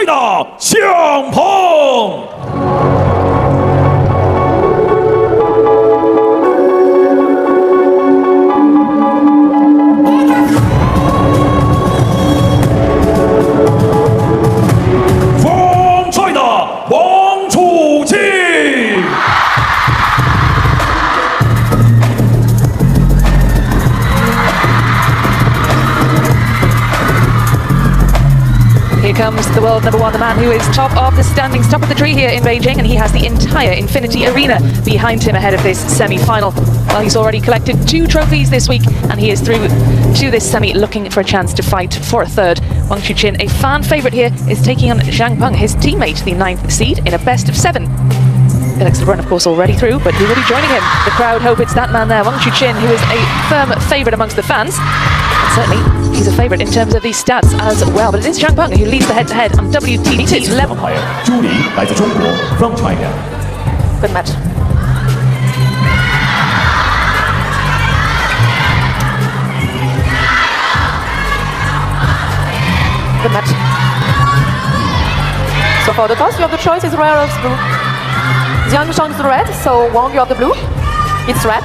帅的向鹏。 王楚钦。 Here comes the world number one, the man who is top of the standings, top of the tree here in Beijing, and he has the entire Infinity Arena behind him ahead of this semi-final. Well, he's already collected 2 trophies this week, and he is through to this semi looking for a chance to fight for a third. Wang Chuqin, a fan favourite here, is taking on Zhang Peng, his teammate, the 9th seed, in a best-of-7. Felix Lebrun, of course, already through, but who will be joining him? The crowd hope it's that man there, Wang Chuqin, who is a firm favourite amongst the fans. And certainly, he's a favourite in terms of these stats as well. But it is Zhang Peng who leads the head-to-head on WT2 level. 朱莉来自中国 from China. Good match. Good match. So for the toss, you have the choice is red or blue. Jiangshang is red, so Wang, you have the blue. It's red.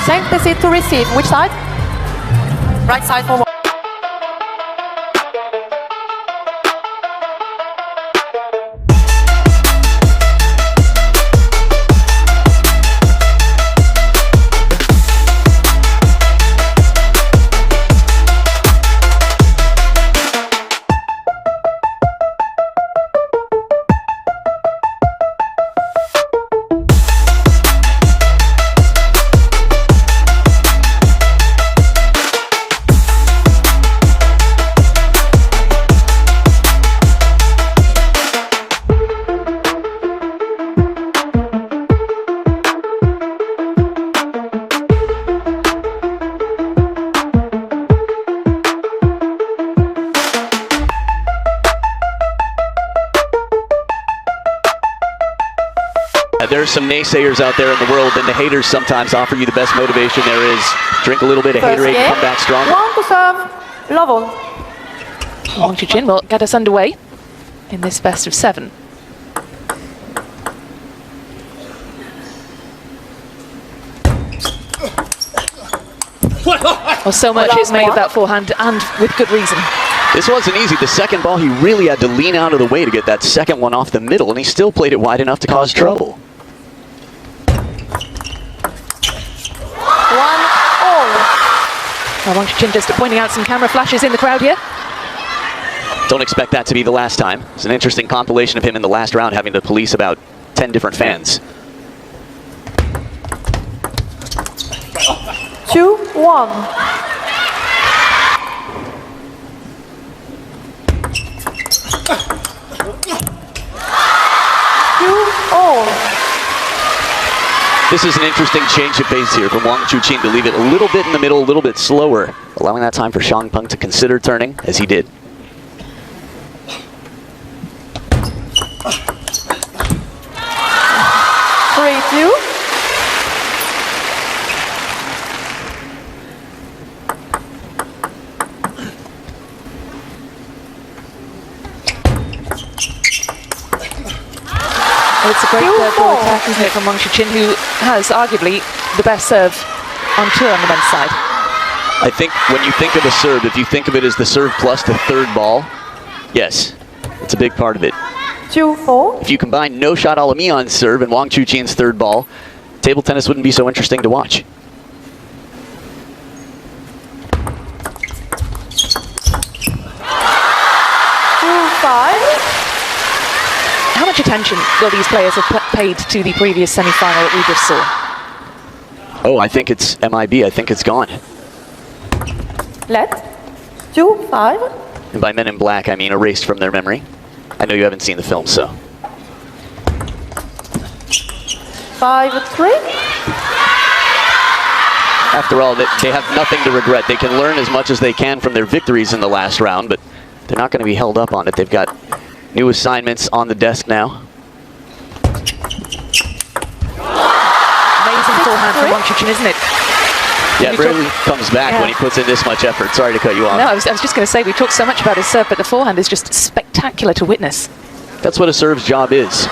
Sheng decides to receive. Which side? Right side for Wang. There's some naysayers out there in the world, and the haters sometimes offer you the best motivation there is. Drink a little bit of haterade, come back stronger. Wang to serve, level. Wang Chuqin will get us underway in this best-of-7. Well, so much is made of that forehand, and with good reason. This wasn't easy. The second ball, he really had to lean out of the way to get that second one off the middle, and he still played it wide enough to cause trouble. 1-all. Well, Wang Chuqin just pointing out some camera flashes in the crowd here. Don't expect that to be the last time. It's an interesting compilation of him in the last round having to police about 10 different fans. 2-1. This is an interesting change of pace here from Wang Chuqin to leave it a little bit in the middle, a little bit slower, allowing that time for Zhang Peng to consider turning, as he did. It's a great ball attack, isn't it, from Wang Chuqin, who has arguably the best serve on tour on the men's side. I think when you think of a serve, if you think of it as the serve plus the third ball, yes, it's a big part of it. 2-4. If you combine no shot Alamion's serve and Wang Chuqin's third ball, table tennis wouldn't be so interesting to watch. How much attention will these players have paid to the previous semi-final that we just saw? Oh, I think it's MIB. I think it's gone. Let 2-5. And by Men in Black, I mean erased from their memory. I know you haven't seen the film, so. 5-3. After all, they have nothing to regret. They can learn as much as they can from their victories in the last round, but they're not going to be held up on it. They've got new assignments on the desk now. Amazing forehand from Wang Chuqin, isn't it? Yeah, it rarely comes back when he puts in this much effort. Sorry to cut you off. No, I was just going to say, we talked so much about his serve, but the forehand is just spectacular to witness. That's what a serve's job is.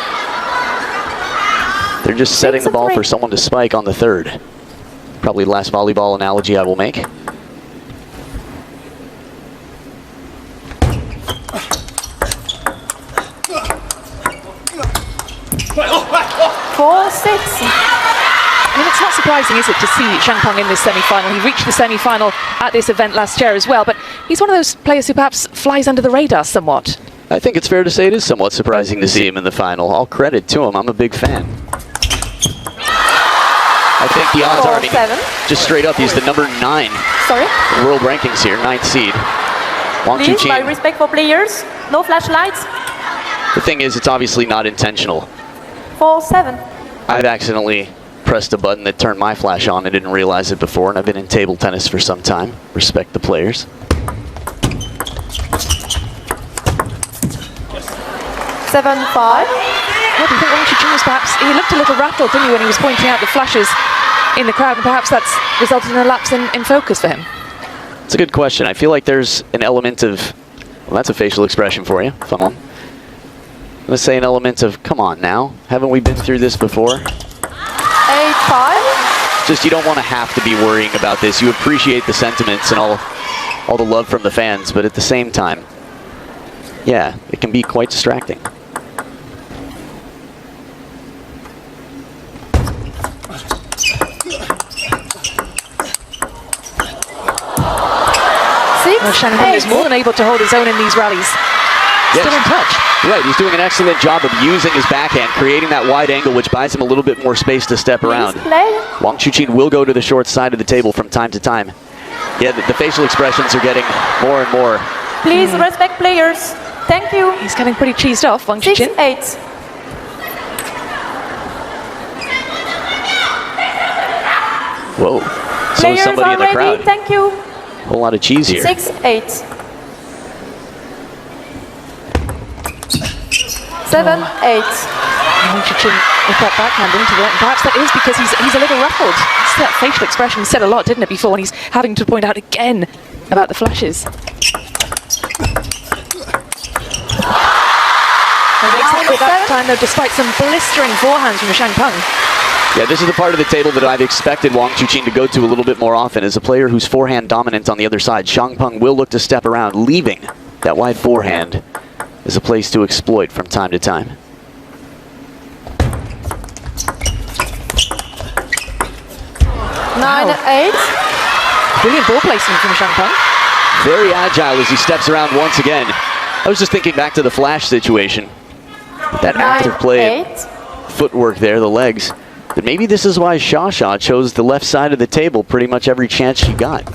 They're just setting the ball for someone to spike on the third. Probably the last volleyball analogy I will make. Four, six. I mean, it's not surprising, is it, to see Zhang Peng in this semi-final. He reached the semi-final at this event last year as well, but he's one of those players who perhaps flies under the radar somewhat. I think it's fair to say it is somewhat surprising to see him in the final. All credit to him. I'm a big fan. I think the odds are, just straight up, he's the number 9 world rankings here, 9th seed. Wang Please, Chuqin. by respect for players, no flashlights. The thing is, it's obviously not intentional. 4-7. I've accidentally pressed a button that turned my flash on. I didn't realize it before, and I've been in table tennis for some time. Respect the players. 7-5. What do you think Wang Chuqin was perhaps, he looked a little rattled, didn't he, when he was pointing out the flashes in the crowd, and perhaps that's resulted in a lapse in focus for him? It's a good question. I feel like there's an element of, well, that's a facial expression for you, fun one. I'm going to say an element of, come on now, haven't we been through this before? 8-5. Just you don't want to have to be worrying about this. You appreciate the sentiments and all the love from the fans, but at the same time, yeah, it can be quite distracting. Well, Zhang Peng is more than able to hold his own in these rallies. Still in touch. Right, he's doing an excellent job of using his backhand, creating that wide angle, which buys him a little bit more space to step around. Wang Chuqin will go to the short side of the table from time to time. Yeah, the facial expressions are getting more and more. Please respect players. Thank you. He's getting pretty cheesed off, Wang Chuqin. 6-8. Whoa, so is somebody in the crowd. Thank you. Whole lot of cheese here. 6-8. 7-8. Wang Chuqin with that backhand into the net. And perhaps that is because he's a little ruffled. That facial expression said a lot, didn't it, before, when he's having to point out again about the flashes. That time, though, despite some blistering forehands from Zhang Peng. Yeah, this is the part of the table that I've expected Wang Chuqin to go to a little bit more often. As a player who's forehand dominant on the other side, Zhang Peng will look to step around, leaving that wide forehand as a place to exploit from time to time. Wow. 9-8. Brilliant ball placement from Zhang Peng. Very agile as he steps around once again. I was just thinking back to the flash situation. That active play, footwork there, the legs. But maybe this is why SHATOU chose the left side of the table pretty much every chance she got.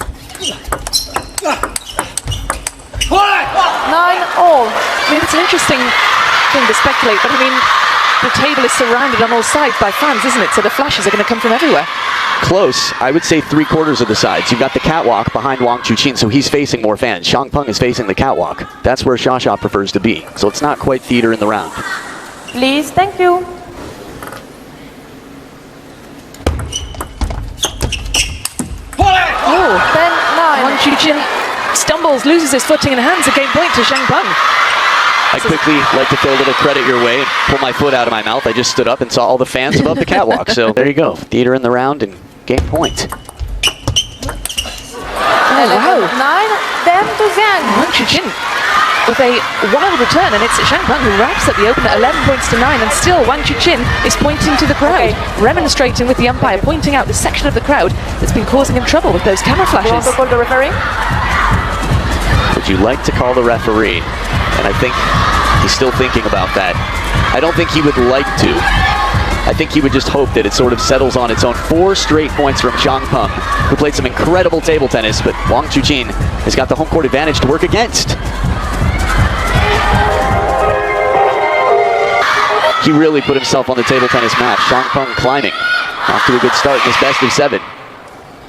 9-all. I mean, it's an interesting thing to speculate, but I mean, the table is surrounded on all sides by fans, isn't it? So the flashes are going to come from everywhere. Close. I would say 3/4 of the sides. You've got the catwalk behind Wang Chuqin, so he's facing more fans. Zhang Peng is facing the catwalk. That's where SHATOU prefers to be. So it's not quite theater in the round. Please, thank you. Oh, 10-9. Wang Chuqin stumbles, loses his footing, and hands a game point to Zhang Peng. I quickly like to throw a little credit your way and pull my foot out of my mouth. I just stood up and saw all the fans above the catwalk. So there you go. Theater in the round and game point. Oh, wow. 9, then to Zhang. Wang Chuqin with a wild return, and it's Zhang Peng who wraps up the open at 11 points to 9, and still Wang Chuqin is pointing to the crowd, remonstrating with the umpire, pointing out the section of the crowd that's been causing him trouble with those camera flashes. You want to call the referee? Would you like to call the referee? And I think he's still thinking about that. I don't think he would like to. I think he would just hope that it sort of settles on its own. 4 straight points from Zhang Peng, who played some incredible table tennis, but Wang Chuqin has got the home court advantage to work against. He really put himself on the table tennis map. Zhang Peng climbing. Off to a good start in this best of 7.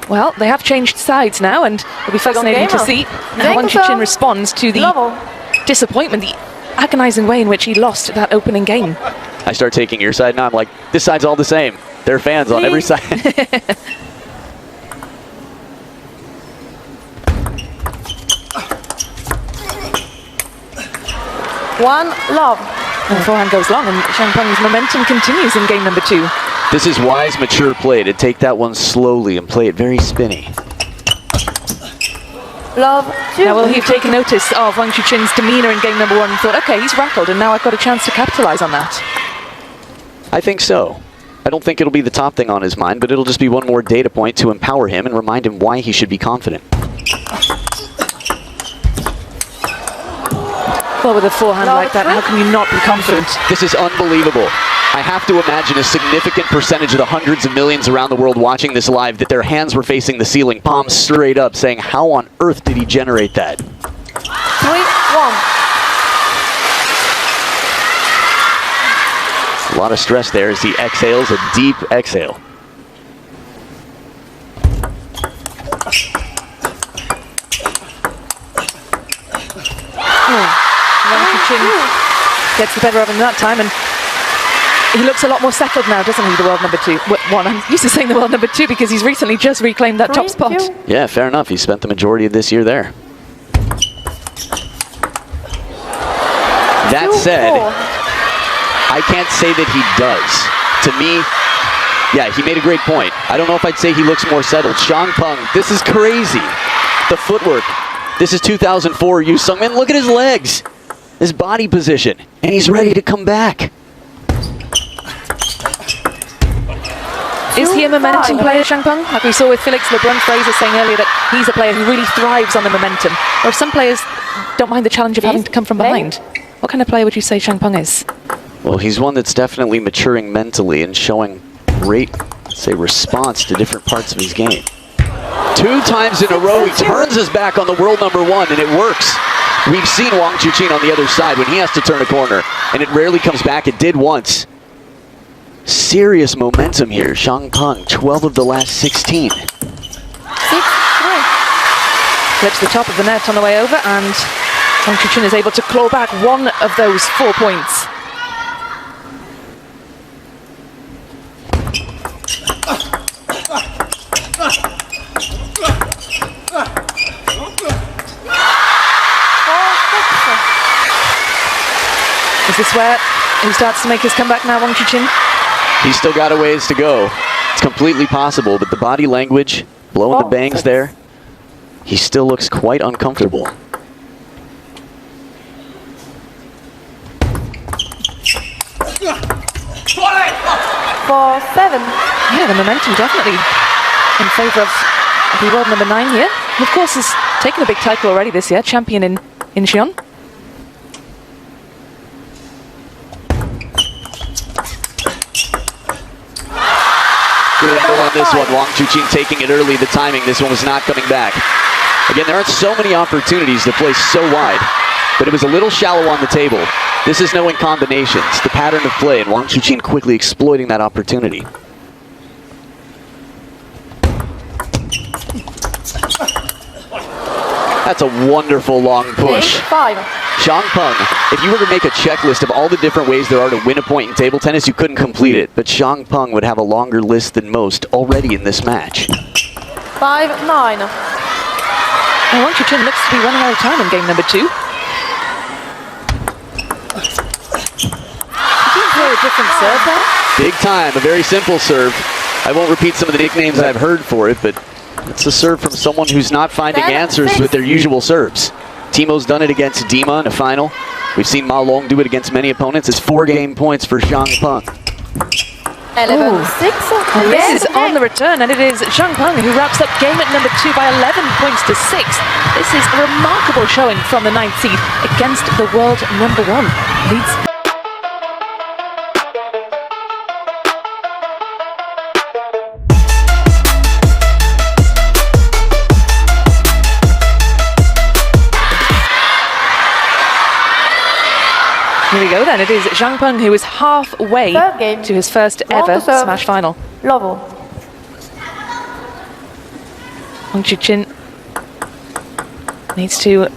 Well, they have changed sides now, and it'll be fascinating to see how Wang Chuqin responds to the disappointment, the agonizing way in which he lost that opening game. I start taking your side now. I'm like, this side's all the same. There are fans on every side. 1 love. And the forehand goes long, and Zhang Peng's momentum continues in game number 2. This is wise, mature play to take that one slowly and play it very spinny. Love 2. Now, will he have taken notice of Wang Chuqin's demeanour in game number 1 and thought, okay, he's rattled, and now I've got a chance to capitalise on that? I think so. I don't think it'll be the top thing on his mind, but it'll just be one more data point to empower him and remind him why he should be confident. Well, with a forehand like that, how can you not be confident? This is unbelievable. I have to imagine a significant percentage of the hundreds of millions around the world watching this live that their hands were facing the ceiling, palms straight up, saying, how on earth did he generate that? 3-1. A lot of stress there as he exhales a deep exhale. Wang Chuqin gets the better of him that time, and he looks a lot more settled now, doesn't he, the world number 2? One, I'm used to saying the world number 2 because he's recently just reclaimed that top spot. Yeah, fair enough. He spent the majority of this year there. That said, I can't say that he does. To me, yeah, he made a great point. I don't know if I'd say he looks more settled. Zhang Peng, this is crazy. The footwork. This is 2004 Yu Sung-min. Look at his legs, his body position, and he's ready to come back. Is he a momentum player, Zhang Peng? Like we saw with Felix Lebrun-Fraser saying earlier that he's a player who really thrives on the momentum. Or if some players don't mind the challenge of having to come from behind. What kind of player would you say Zhang Peng is? Well, he's one that's definitely maturing mentally and showing great, say, response to different parts of his game. 2 times in a row, he turns his back on the world number 1, and it works. We've seen Wang Chuqin on the other side when he has to turn a corner, and it rarely comes back. It did once. Serious momentum here. Zhang Peng, 12 of the last 16. 6-3. Flips the top of the net on the way over, and Wang Chuqin is able to claw back 1 of those 4 points. Is this where he starts to make his comeback now, Wang Chuqin? He's still got a ways to go. It's completely possible, but the body language, blowing the bangs there, he still looks quite uncomfortable. 4-7. Yeah, the momentum definitely in favour of the world number 9 here. And of course, has taken a big title already this year, champion in Xi'an. Good angle on this one. Wang Chuqin taking it early. The timing, this one was not coming back. Again, there aren't so many opportunities to play so wide, but it was a little shallow on the table. This is knowing combinations, the pattern of play, and Wang Chuqin quickly exploiting that opportunity. That's a wonderful long push. 5. Zhang Peng, if you were to make a checklist of all the different ways there are to win a point in table tennis, you couldn't complete it. But Zhang Peng would have a longer list than most already in this match. 5-9. And Wang Chuqin looks to be running out of time in game number 2. Did you play a different serve there? Big time, a very simple serve. I won't repeat some of the nicknames I've heard for it, but it's a serve from someone who's not finding answers with their usual serves. Timo's done it against Dima in a final. We've seen Ma Long do it against many opponents. It's 4 game points for Zhang Peng. 11-6. And this is on the return, and it is Zhang Peng who wraps up game at number 2 by 11 points to 6. This is a remarkable showing from the 9th seed against the world number 1. Leads. Here we go then, it is Zhang Peng who is halfway to his first ever Smash final. Level. Wang Chuqin needs to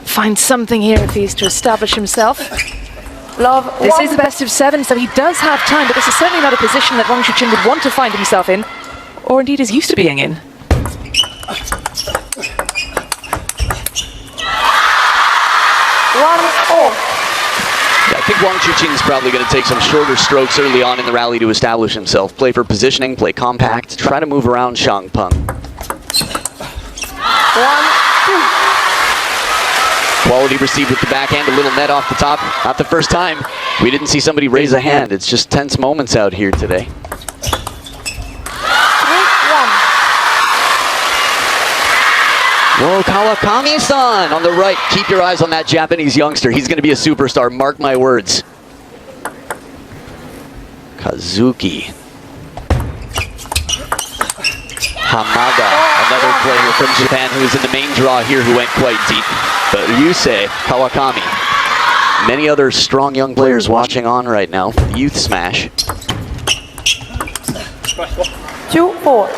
find something here if he's to establish himself. This is the best of 7, so he does have time, but this is certainly not a position that Wang Chuqin would want to find himself in, or indeed is used to being in. 1-all. Yeah, I think Wang Chuqin is probably going to take some shorter strokes early on in the rally to establish himself. Play for positioning, play compact, try to move around Xiang Peng. 1-2. Quality received with the backhand, a little net off the top. Not the first time we didn't see somebody raise a hand. It's just tense moments out here today. 3-1. Whoa, Kawakami-san on the right. Keep your eyes on that Japanese youngster. He's going to be a superstar, mark my words. Kazuki. Hamaga, another player from Japan who is in the main draw here who went quite deep. But Ryusei Kawakami. Many other strong young players watching on right now for the Youth Smash. 2-4.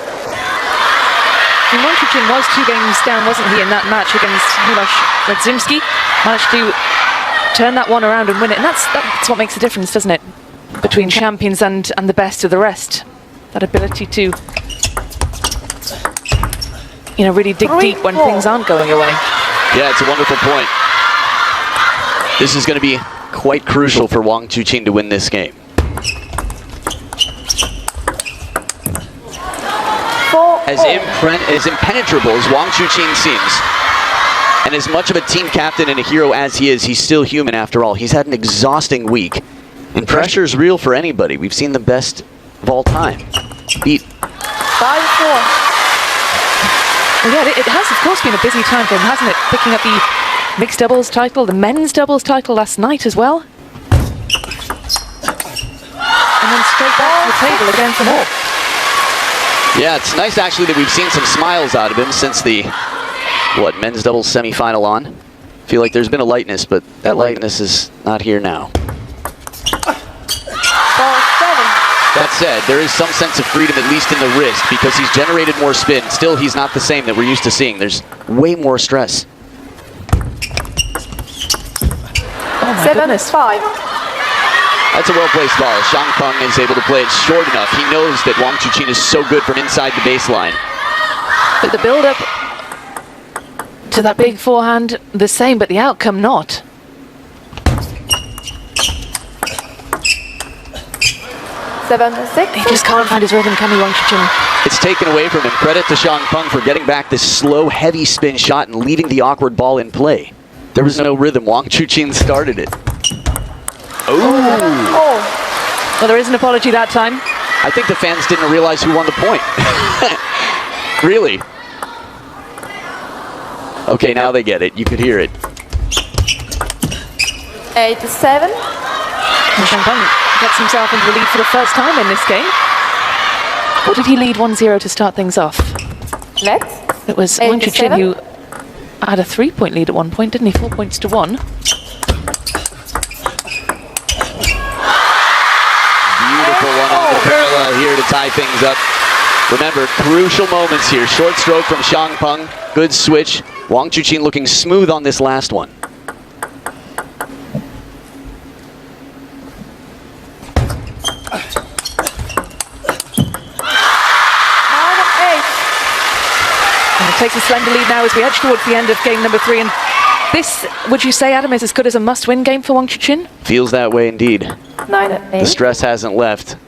Wang Chuqin was 2 games down, wasn't he, in that match against Miloš Radzimski? Managed to turn that one around and win it. And that's what makes a difference, doesn't it? Between champions and the best of the rest. That ability to, really dig deep when things aren't going your way. Yeah, it's a wonderful point. This is going to be quite crucial for Wang Chuqin to win this game. As impenetrable as Wang Chuqin seems, and as much of a team captain and a hero as he is, he's still human after all. He's had an exhausting week, and pressure's real for anybody. We've seen the best of all time beat. 5-4. Well, yeah, it has, of course, been a busy time for him, hasn't it? Picking up the mixed doubles title, the men's doubles title last night as well. And then straight back to the table again for more. Yeah, it's nice actually that we've seen some smiles out of him since the, men's doubles semi-final on. Feel like there's been a lightness, but that lightness is not here now. 4-7. That said, there is some sense of freedom, at least in the wrist, because he's generated more spin. Still, he's not the same that we're used to seeing. There's way more stress. 7-5. That's a well-placed ball. Xiang Peng is able to play it short enough. He knows that Wang Chuqin is so good from inside the baseline. But the build-up to that big forehand, the same, but the outcome not. 7-6. He just can't find his rhythm, can he, Wang Chuqin? It's taken away from him. Credit to Xiang Peng for getting back this slow, heavy spin shot and leaving the awkward ball in play. There was no rhythm. Wang Chuqin started it. Oh. Well, there is an apology that time. I think the fans didn't realize who won the point. Really? Okay, now they get it. You could hear it. 8-7. Xiang Peng gets himself into the lead for the first time in this game. Or did he lead 1-0 to start things off? Let's. It was Wang Chuqin who had a 3-point lead at one point, didn't he? 4 points to 1. Beautiful one on the parallel here to tie things up. Remember, crucial moments here. Short stroke from Xiang Peng. Good switch. Wang Chuqin looking smooth on this last one. Takes a slender lead now as we edge towards the end of game number 3. And this, would you say, Adam, is as good as a must-win game for Wang Chuqin? Feels that way indeed. 9-8. The stress hasn't left.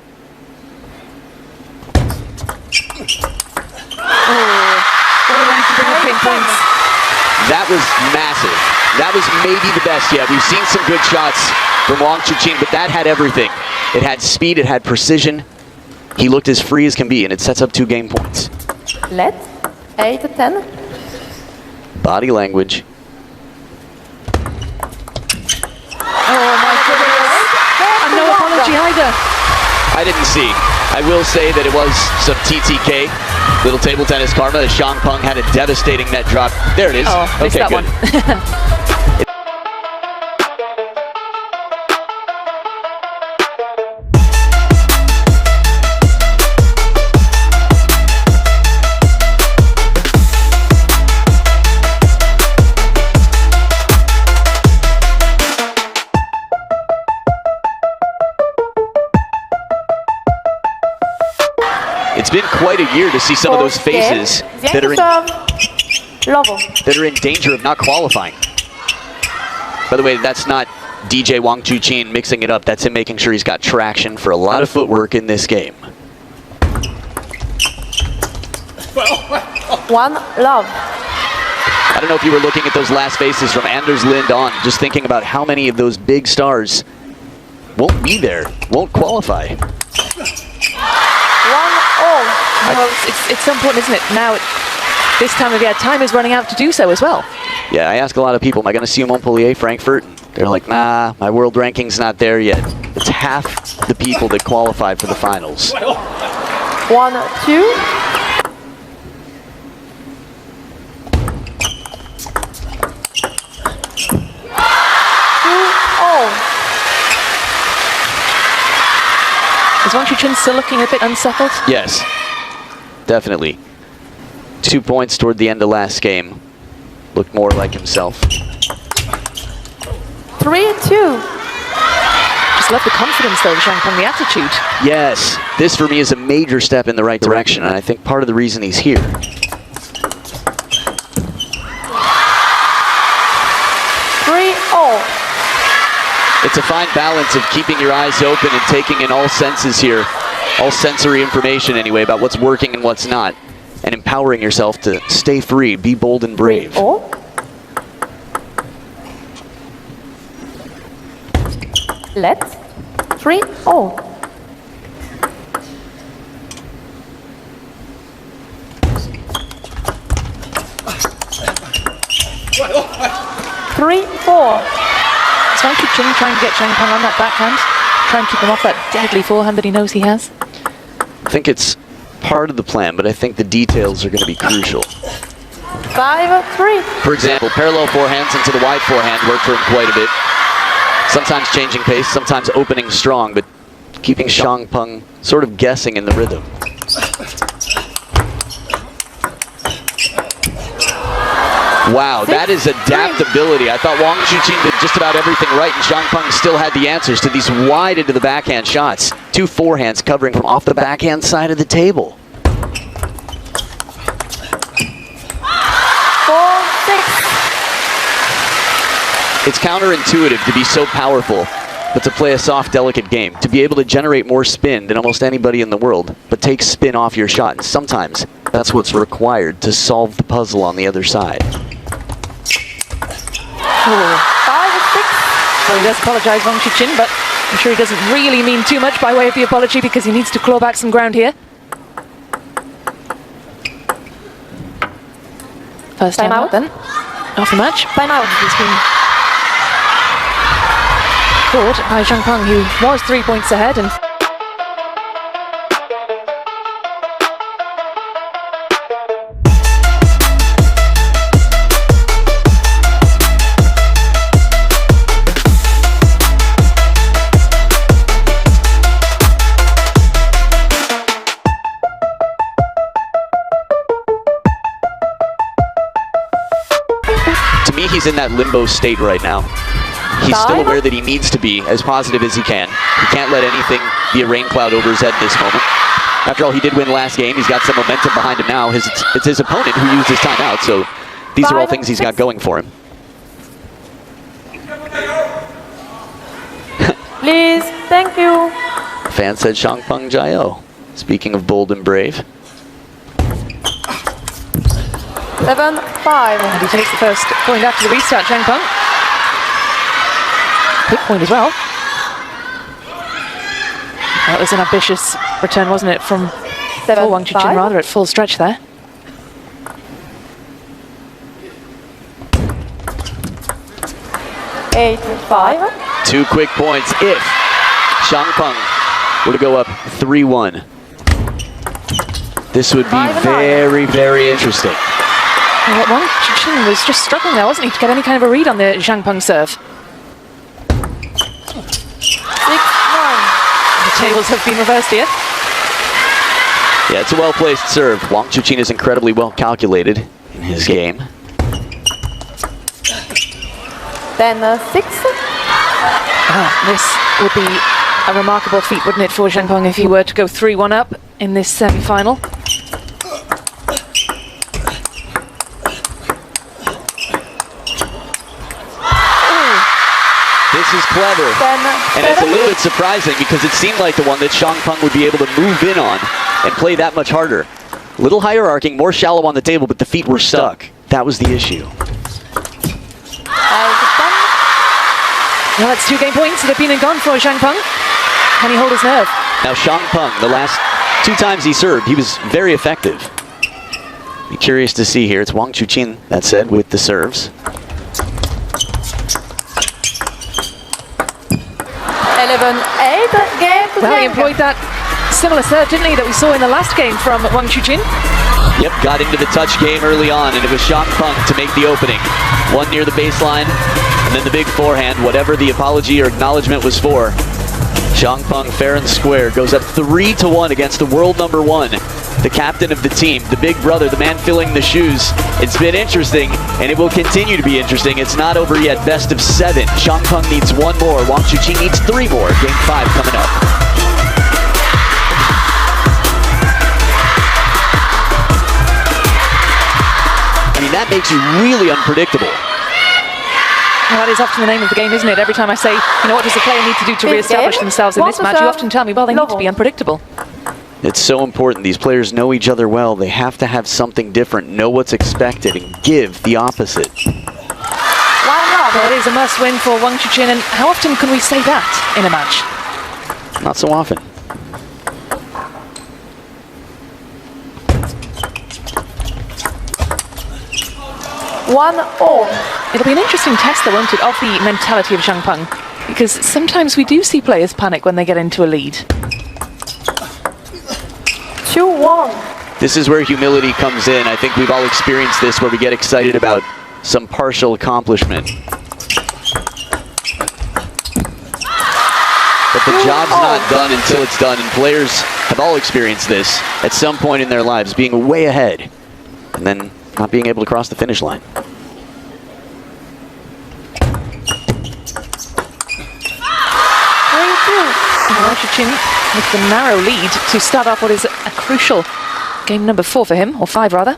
That was massive. That was maybe the best yet. We've seen some good shots from Wang Chuqin, but that had everything. It had speed, it had precision. He looked as free as can be, and it sets up 2 game points. Let's. 8-10. Body language. Oh my goodness. And no apology either. I didn't see. I will say that it was some TTK, little table tennis karma, as Xiang Peng had a devastating net drop. There it is. Oh, missed that good. one. It's been quite a year to see some of those faces that are in danger of not qualifying. By the way, that's not DJ WANG CHUQIN mixing it up. That's him making sure he's got traction for a lot of footwork in this game. One love. I don't know if you were looking at those last faces from Anders Lind on, just thinking about how many of those big stars won't be there, won't qualify. 1-all. Well, it's so important, isn't it? Now, this time of year, time is running out to do so as well. Yeah, I ask a lot of people, am I going to see Montpellier, Frankfurt? They're like, nah, my world ranking's not there yet. It's half the people that qualified for the finals. 1-2. Is WANG CHUQIN still looking a bit unsettled? Yes, definitely. 2 points toward the end of last game. Looked more like himself. 3-2. Just love the confidence though, Zhang Peng, the attitude. Yes, this for me is a major step in the right direction, and I think part of the reason he's here. 3-all. It's a fine balance of keeping your eyes open and taking in all senses here, all sensory information anyway, about what's working and what's not, and empowering yourself to stay free, be bold and brave. 3-all. Let's 3-all. Three, four. Is WANG CHUQIN trying to get Zhang Peng on that backhand? Try and keep him off that deadly forehand that he knows he has? I think it's part of the plan, but I think the details are going to be crucial. 5-3. For example, parallel forehands into the wide forehand work for him quite a bit. Sometimes changing pace, sometimes opening strong, but keeping Zhang Peng sort of guessing in the rhythm. Wow, that is adaptability. I thought WANG CHUQIN did just about everything right, and Zhang Peng still had the answers to these wide into the backhand shots. 2 forehands covering from off the backhand side of the table. 4-6. It's counterintuitive to be so powerful, but to play a soft, delicate game. To be able to generate more spin than almost anybody in the world, but take spin off your shot. And sometimes that's what's required to solve the puzzle on the other side. 5-6. Well, he does apologise, WANG CHUQIN, but I'm sure he doesn't really mean too much by way of the apology because he needs to claw back some ground here. First time out then, off the match. Time out. He's been caught by Zhang Peng, who was 3 points ahead. And To me, he's in that limbo state right now. He's still aware that he needs to be as positive as he can. He can't let anything be a rain cloud over his head in this moment. After all, he did win last game. He's got some momentum behind him now. It's his opponent who used his timeout, so these are all things he's got going for him. Please, thank you. Fan said Zhang Peng Jiao. Speaking of bold and brave. 7-5. And he takes the first point after the restart, Zhang Peng. Quick point as well. That was an ambitious return, wasn't it, from WANG CHUQIN, rather, at full stretch there. 8-5. 2 quick points if Zhang Peng were to go up 3-1. This would be very, very interesting. Well, WANG CHUQIN was just struggling there, wasn't he, to get any kind of a read on the Zhang Peng serve. 6-9. The tables have been reversed here. Yeah, it's a well-placed serve. WANG CHUQIN is incredibly well calculated in his game. 10-6. This would be a remarkable feat, wouldn't it, for Zhang Peng if he were to go 3-1 up in this semi-final. this is clever. And it's a little bit surprising because it seemed like the one that Xiang Peng would be able to move in on and play that much harder. Little higher arcing, more shallow on the table, but the feet were stuck. That was the issue. Well, it's 2 game points that have been and gone for Xiang Peng. Can he hold his nerve? Now Xiang Peng, the last 2 times he served, he was very effective. Be curious to see here. It's WANG CHUQIN, that said, with the serves. 11-8 game to Well, he Yang. employed that similar serve, didn't he, that we saw in the last game from WANG CHUQIN? Yep, got into the touch game early on, and it was Xiang Peng to make the opening. One near the baseline, and then the big forehand, whatever the apology or acknowledgement was for. Xiang Peng, fair and square, goes up 3-1 against the world #1, the captain of the team, the big brother, the man filling the shoes. It's been interesting, and it will continue to be interesting. It's not over yet. Best of 7. Xiang Peng needs 1 more. WANG CHUQIN needs 3 more. Game 5 coming up. I mean, that makes you really unpredictable. Well, that is often the name of the game, isn't it? Every time I say, you know, what does the player need to do to re-establish themselves in this match, you often tell me, well, they need to be unpredictable. It's so important. These players know each other well. They have to have something different, know what's expected, and give the opposite. Well, it is a must-win for WANG CHUQIN, and how often can we say that in a match? Not so often. It'll be an interesting test, though, won't it, of the mentality of Xiang Peng, because sometimes we do see players panic when they get into a lead. 2-1. This is where humility comes in. I think we've all experienced this, where we get excited about some partial accomplishment. But the job's not done until it's done, and players have all experienced this at some point in their lives, being way ahead, and then not being able to cross the finish line. WANG CHUQIN with the narrow lead to start off what is a crucial game number 4 for him, or 5 rather.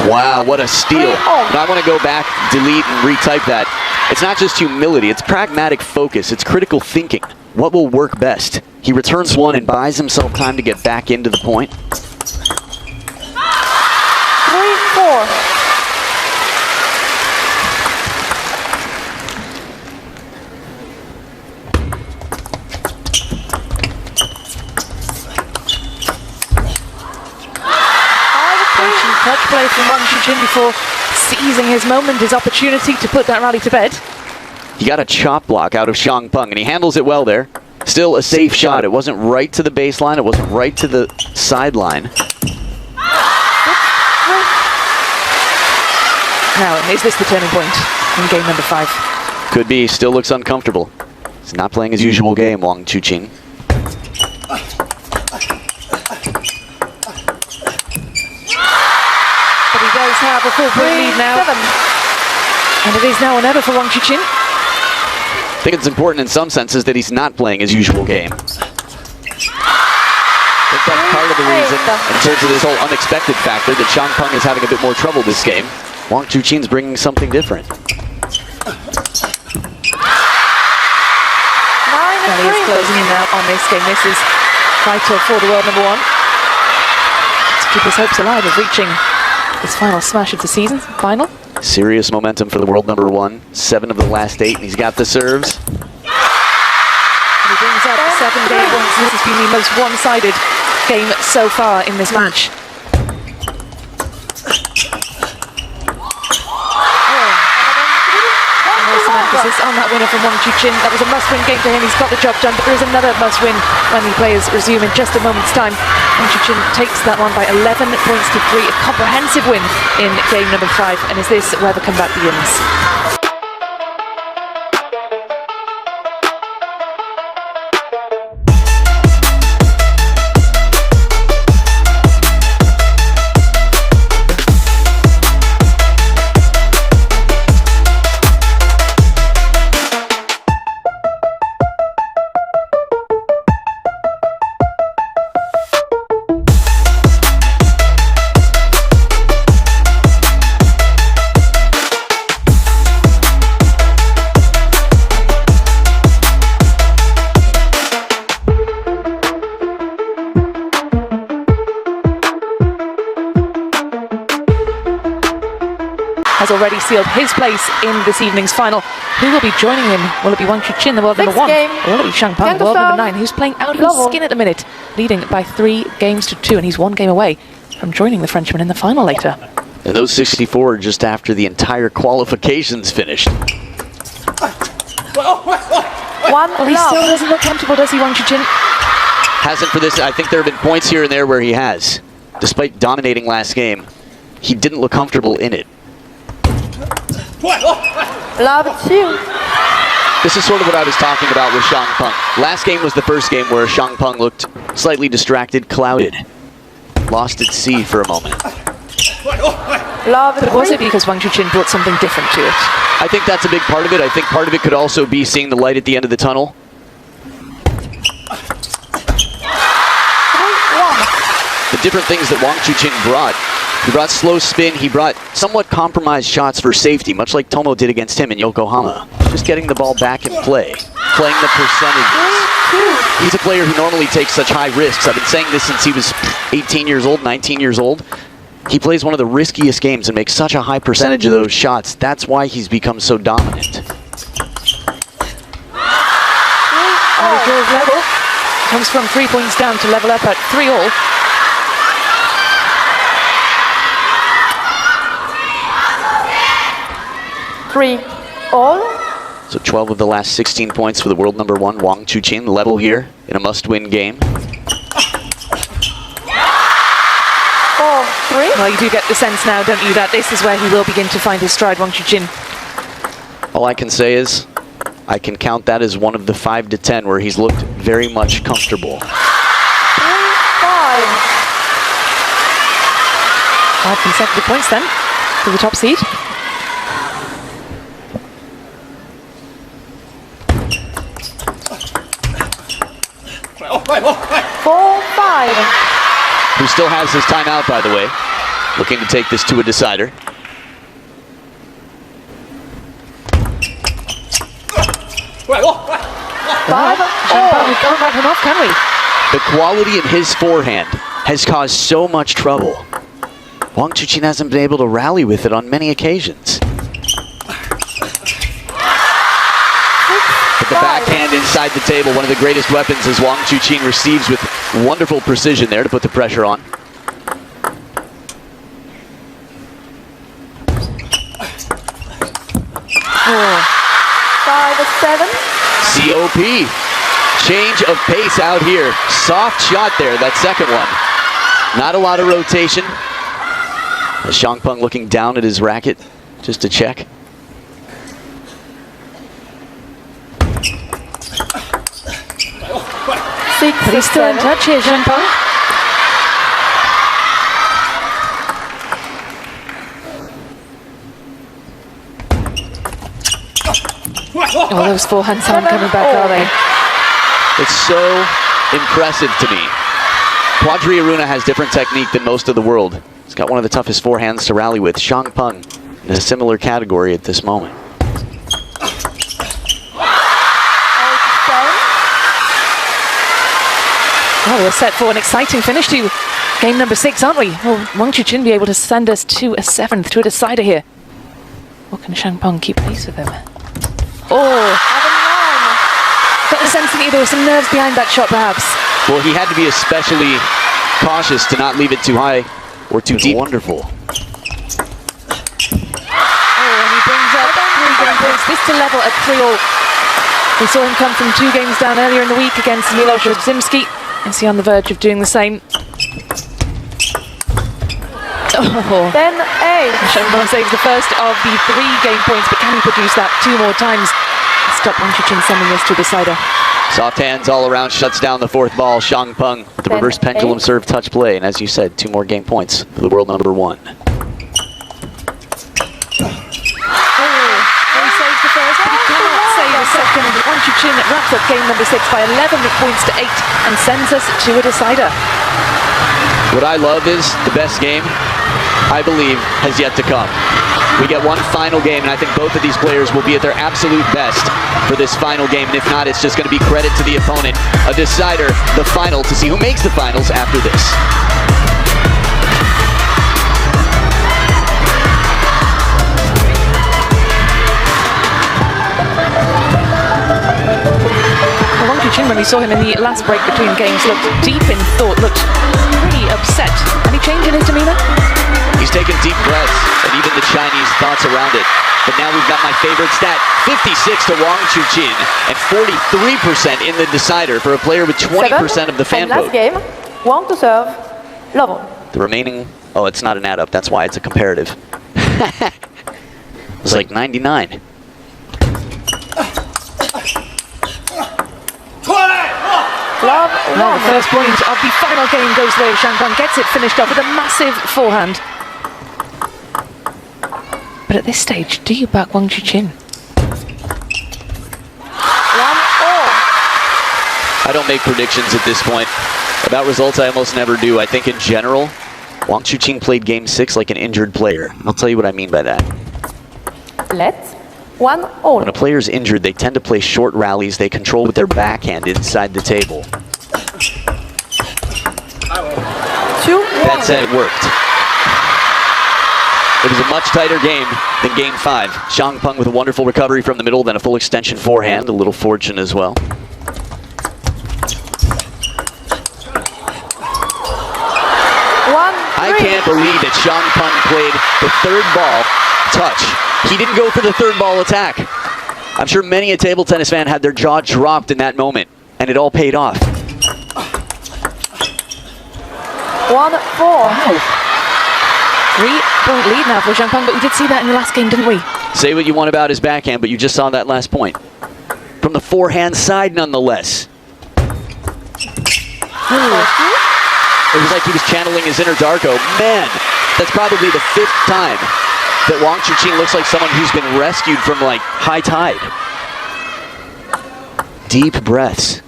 Wow, what a steal. And I want to go back, delete, and retype that. It's not just humility, it's pragmatic focus, it's critical thinking. What will work best? He returns 1 and buys himself time to get back into the point. 3-4. Touch play from WANG CHUQIN before seizing his moment, his opportunity to put that rally to bed. He got a chop block out of Xiang Peng, and he handles it well there. Still a safe shot. It wasn't right to the baseline. It wasn't right to the sideline. Now, is this the turning point in game number 5? Could be. Still looks uncomfortable. He's not playing his usual game, WANG CHUQIN. But he does have a full-point lead now. 7. And it is now or never for WANG CHUQIN. I think it's important in some senses that he's not playing his usual game. I think that's part of the reason, in terms of this whole unexpected factor, that Xiang Peng is having a bit more trouble this game. WANG CHUQIN's bringing something different. Well, he is closing in now on this game. This is vital for the world #1 to keep his hopes alive of reaching his final smash of the season, final. Serious momentum for the world #1. 7 of the last 8, and he's got the serves. And he brings up 7 game points. This has been the most one-sided game so far in this match. Some emphasis on that winner from WANG CHUQIN. That was a must-win game for him. He's got the job done, but there is another must-win when the players resume in just a moment's time. WANG CHUQIN takes that one by 11 points to 3. A comprehensive win in game number 5. And is this where the comeback begins? has already sealed his place in this evening's final. Who will be joining him? Will it be WANG CHUQIN, the world number 1? game. Or will it be Xiang Peng, the world number 9, who's playing out of his Level. skin at the minute, leading by 3 games to 2, and he's 1 game away from joining the Frenchman in the final later. And those 64 just after the entire qualifications finished. Well, he still doesn't look comfortable, does he, WANG CHUQIN? Hasn't for this. I think there have been points here and there where he has. Despite dominating last game, he didn't look comfortable in it. Love 2. This is sort of what I was talking about with Xiang Peng. Last game was the first game where Xiang Peng looked slightly distracted, clouded. Lost at sea for a moment. Love 3. But was it because WANG CHUQIN brought something different to it? I think that's a big part of it. I think part of it could also be seeing the light at the end of the tunnel. The different things that WANG CHUQIN brought. He brought slow spin, he brought somewhat compromised shots for safety, much like Tomo did against him in Yokohama. Just getting the ball back in play, playing the percentages. He's a player who normally takes such high risks. I've been saying this since he was 18 years old, 19 years old. He plays one of the riskiest games and makes such a high percentage of those shots. That's why he's become so dominant. And the draw level comes from 3 points down to level up at 3-all. All. So 12 of the last 16 points for the world number 1, WANG CHUQIN, level here in a must-win game. 4-3. Well, you do get the sense now, don't you, that this is where he will begin to find his stride, WANG CHUQIN. All I can say is, I can count that as one of the 5 to 10 where he's looked very much comfortable. 5. 5 consecutive points then for the top seed. Who still has his timeout, by the way. Looking to take this to a decider. 5. We can't write him off, can we? The quality in his forehand has caused so much trouble. WANG CHUQIN hasn't been able to rally with it on many occasions. But the backhand inside the table, one of the greatest weapons as WANG CHUQIN receives with wonderful precision there to put the pressure on. Oh. 5-7. COP. Change of pace out here. Soft shot there, that second one. Not a lot of rotation. As Xiang Peng looking down at his racket just to check. But he's still in touch here, Xiang Peng. Oh, those forehands aren't coming back, are they? It's so impressive to me. Quadri Aruna has different technique than most of the world. He's got one of the toughest forehands to rally with. Xiang Peng in a similar category at this moment. Oh, we're set for an exciting finish to game number 6, aren't we? Will WANG CHUQIN be able to send us to a 7th, to a decider here? Or can Xiang Peng keep pace with him? Oh! Got the sense that there were some nerves behind that shot, perhaps. Well, he had to be especially cautious to not leave it too high or too deep. Wonderful. Oh, and he brings up 3 game points. This to level at 3-all. We saw him come from 2 games down earlier in the week against Miloš Zimski. Is he on the verge of doing the same? Oh. Then 8. Xiang Peng saves the first of the 3 game points, but can he produce that 2 more times? Stop WANG CHUQIN sending this to a decider. Soft hands all around, shuts down the 4th ball. Xiang Peng with the Then reverse pendulum 8. serve touch play. And as you said, 2 more game points for the world number 1. Oh, he saves the first, but he cannot save the second. WANG CHUQIN wraps up game number 6 by 11 points to 8 and sends us to a decider. What I love is the best game, I believe, has yet to come. We get one final game, and I think both of these players will be at their absolute best for this final game. And if not, it's just going to be credit to the opponent. A decider, the final, to see who makes the finals after this. Chuqin, when we saw him in the last break between games, looked deep in thought, looked pretty upset. Any change in his demeanor? He's taking deep breaths, and even the Chinese thoughts around it. But now we've got my favorite stat, 56 to WANG CHUQIN, and 43% in the decider for a player with 20% of the fan last vote. game, Wang to serve, Lovell. The remaining, oh, it's not an add-up, that's why it's a comparative. It was like 99. Love, Well, the first point of the final game goes the way of Xiangpeng, gets it finished off with a massive forehand. But at this stage, do you back WANG CHUQIN? 1-all. I don't make predictions at this point. About results, I almost never do. I think in general, WANG CHUQIN played game 6 like an injured player. I'll tell you what I mean by that. Let's 1-all. When a player's injured, they tend to play short rallies they control with their backhand inside the table. 2-1. That said, it worked. It was a much tighter game than game 5. Xiangpeng with a wonderful recovery from the middle, then a full extension forehand, a little fortune as well. I can't believe that Xiangpeng played the third ball touch. He didn't go for the third ball attack. I'm sure many a table tennis fan had their jaw dropped in that moment, and it all paid off. 1-4. 3-point lead now for Xiangpeng, but we did see that in the last game, didn't we? Say what you want about his backhand, but you just saw that last point. From the forehand side, nonetheless. It was like he was channeling his inner Darko. Man, that's probably the 5th time that WANG CHUQIN looks like someone who's been rescued from, like, high tide. Deep breaths.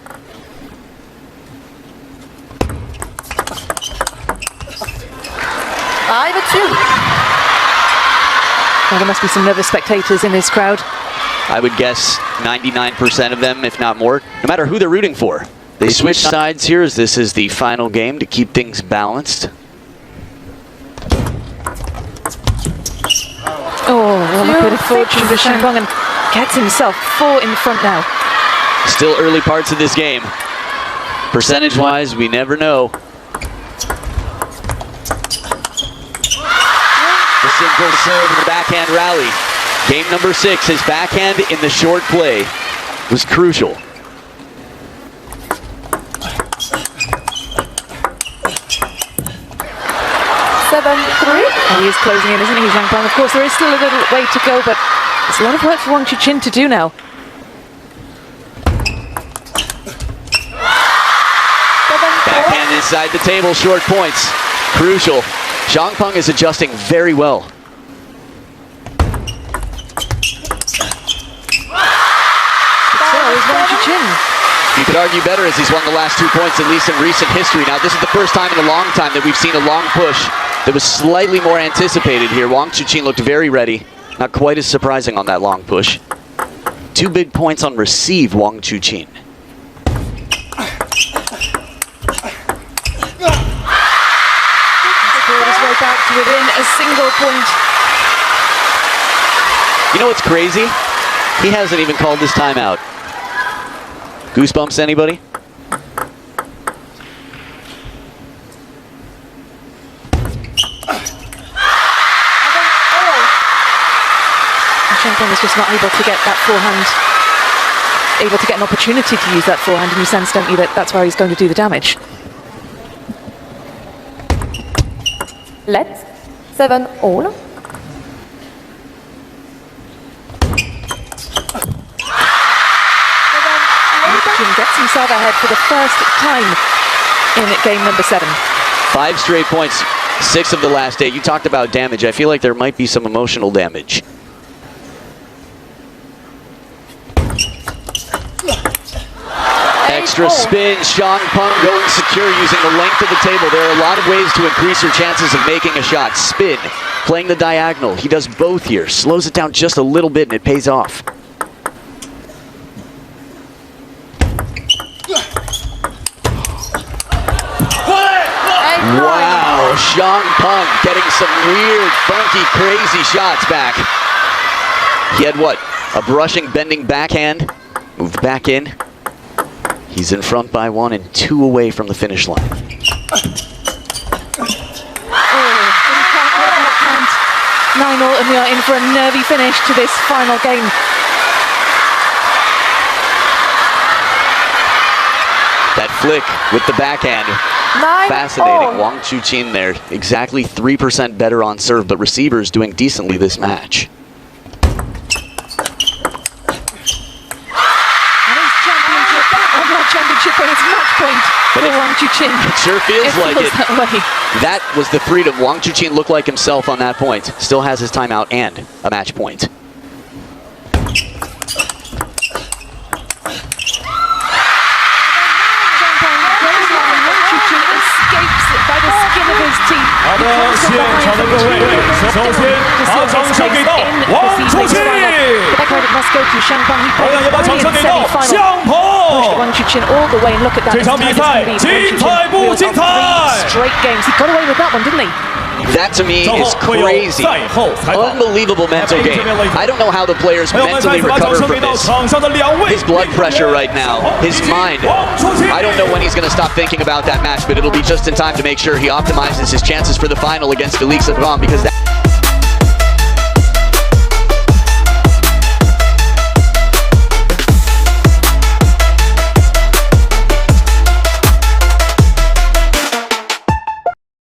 Well, there must be some nervous spectators in this crowd. I would guess 99% of them, if not more, no matter who they're rooting for. They switch sides here as this is the final game to keep things balanced. Oh, what a bit of fortune for Xiangpeng, and gets himself 4 in front now. Still early parts of this game. Percentage-wise, we never know. The simple serve in the backhand rally. Game number 6, his backhand in the short play was crucial. 7-3. And he is closing in, isn't he, Xiangpeng? Of course, there is still a little way to go, but there's a lot of work for WANG CHUQIN to do now. Backhand inside the table, short points. Crucial. Xiangpeng is adjusting very well. So is WANG CHUQIN. You could argue better as he's won the last 2 points, at least in recent history. Now, this is the first time in a long time that we've seen a long push that was slightly more anticipated here. WANG CHUQIN looked very ready. Not quite as surprising on that long push. 2 big points on receive, WANG CHUQIN. Pulled his way back to within a single point. You know what's crazy? He hasn't even called this timeout. Goosebumps, anybody? Xiangpeng was just not able to get that forehand, able to get an opportunity to use that forehand, and you sense, don't you, that that's where he's going to do the damage. Let's 7-all. CHUQIN gets himself ahead for the first time in game number 7. 5 straight points, 6 of the last 8. You talked about damage. I feel like there might be some emotional damage. Extra spin, Xiangpeng going secure using the length of the table. There are a lot of ways to increase your chances of making a shot. Spin, playing the diagonal. He does both here. Slows it down just a little bit and it pays off. Wow, Xiangpeng getting some weird, funky, crazy shots back. He had what? A brushing, bending backhand. Moved back in. He's in front by 1 and 2 away from the finish line. And 9-0, and we are in for a nervy finish to this final game. That flick with the backhand. 9-0. Fascinating. Wang CHUQIN there, exactly 3% better on serve, but receivers doing decently this match. Championship and it's match point for Wang CHUQIN. It sure feels like it. That way. That was the freedom. Wang CHUQIN looked like himself on that point. Still has his timeout and a match point. Escapes it by the skin of his teeth. 好的，现场的各位，首先把掌声给到王CHUQIN。 That credit must go to Shanghai. He 同样也把掌声给到 semi-final. 相鹏。 Wang CHUQIN all the way, and look at that. 这场比赛精彩不精彩 Straight games. He got away with that one, didn't he? That to me is crazy. Unbelievable mental game. I don't know how the players 朋友们，再 mentally 次把掌 recover 声 from 给到 this. 场上的两位。 His blood pressure right now, his mind. I don't know when he's going to stop thinking about that match, but it'll be just in time to make sure he optimizes his chances for the final against YINGSHA because that